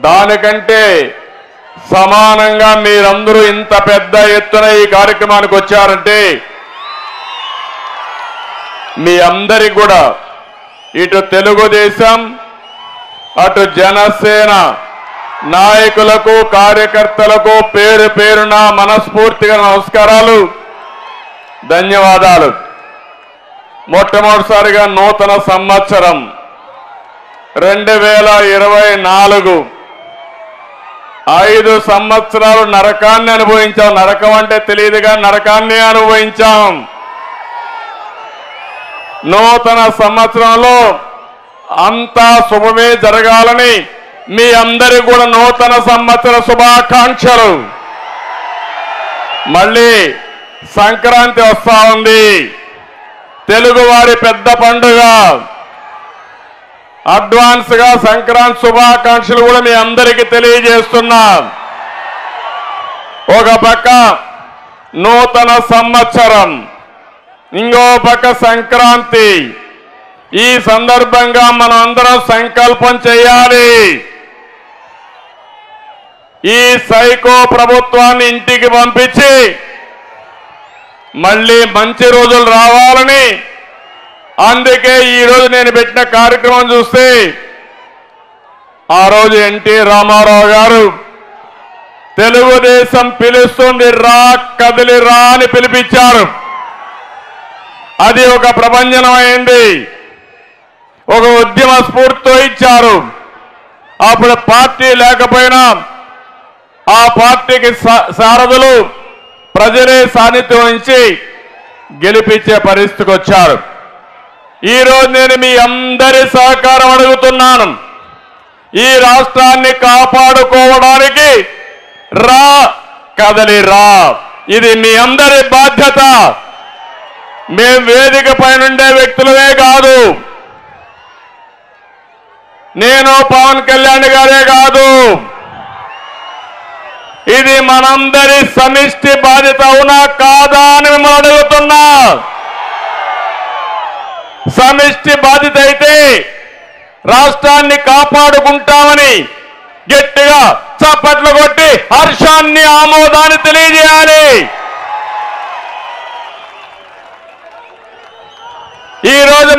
దానికంటే సమానంగా మీరందరూ ఇంత పెద్ద ఎత్తున ఈ కార్యక్రమానికి వచ్చారంటే మీ అందరికి కూడా ఇటు తెలుగుదేశం అటు జనసేన నాయకులకు కార్యకర్తలకు పేరు పేరున మనస్ఫూర్తిగా నమస్కారాలు, ధన్యవాదాలు. మొట్టమొదటిసారిగా నూతన సంవత్సరం 2024 5 సంవత్సరాలు నరకాన్ని అనుభవించాం. నరకం అంటే తెలియదుగా, నరకాన్ని అనుభవించాం. నూతన సంవత్సరంలో అంతా శుభమే జరగాలని మీ అందరికీ కూడా నూతన సంవత్సర శుభాకాంక్షలు. మళ్ళీ సంక్రాంతి వస్తా ఉంది, తెలుగువారి పెద్ద పండుగ. అడ్వాన్స్ గా సంక్రాంతి శుభాకాంక్షలు కూడా మీ అందరికీ తెలియజేస్తున్నా. ఒక పక్క నూతన సంవత్సరం, ఇంకో పక్క సంక్రాంతి. ఈ సందర్భంగా మనం అందరం సంకల్పం చేయాలి. ఈ సైకో ప్రభుత్వాన్ని ఇంటికి పంపించి మళ్ళీ మంచి రోజులు రావాలని, అందుకే ఈరోజు నేను పెట్టిన కార్యక్రమం చూస్తే ఆ రోజు ఎన్టీ రామారావు గారు తెలుగుదేశం పిలుస్తుంది రా కదిలి రా అని పిలిపించారు. అది ఒక ప్రభంజనం అయింది, ఒక ఉద్యమ స్ఫూర్తితో ఇచ్చారు. అప్పుడు పార్టీ లేకపోయినా ఆ పార్టీకి సారథులు ప్రజలే సాన్నిధ్యం వహించి గెలిపించే పరిస్థితికి వచ్చారు. ఈరోజు నేను మీ అందరి సహకారం అడుగుతున్నాను. ఈ రాష్ట్రాన్ని కాపాడుకోవడానికి రా కదలి రా, ఇది మీ అందరి బాధ్యత. మేం వేదిక పైనుండే వ్యక్తులమే కాదు, నేను పవన్ కళ్యాణ్ గారే కాదు, ఇది మనందరి సమిష్టి బాధ్యత. అవునా కాదా అని మిమ్మల్ని అడుగుతున్నా. సమిష్టి బాధ్యత అయితే రాష్ట్రాన్ని కాపాడుకుంటామని గట్టిగా చప్పట్లు కొట్టి హర్షాన్ని ఆమోదాన్ని తెలియజేయాలి. ఈరోజు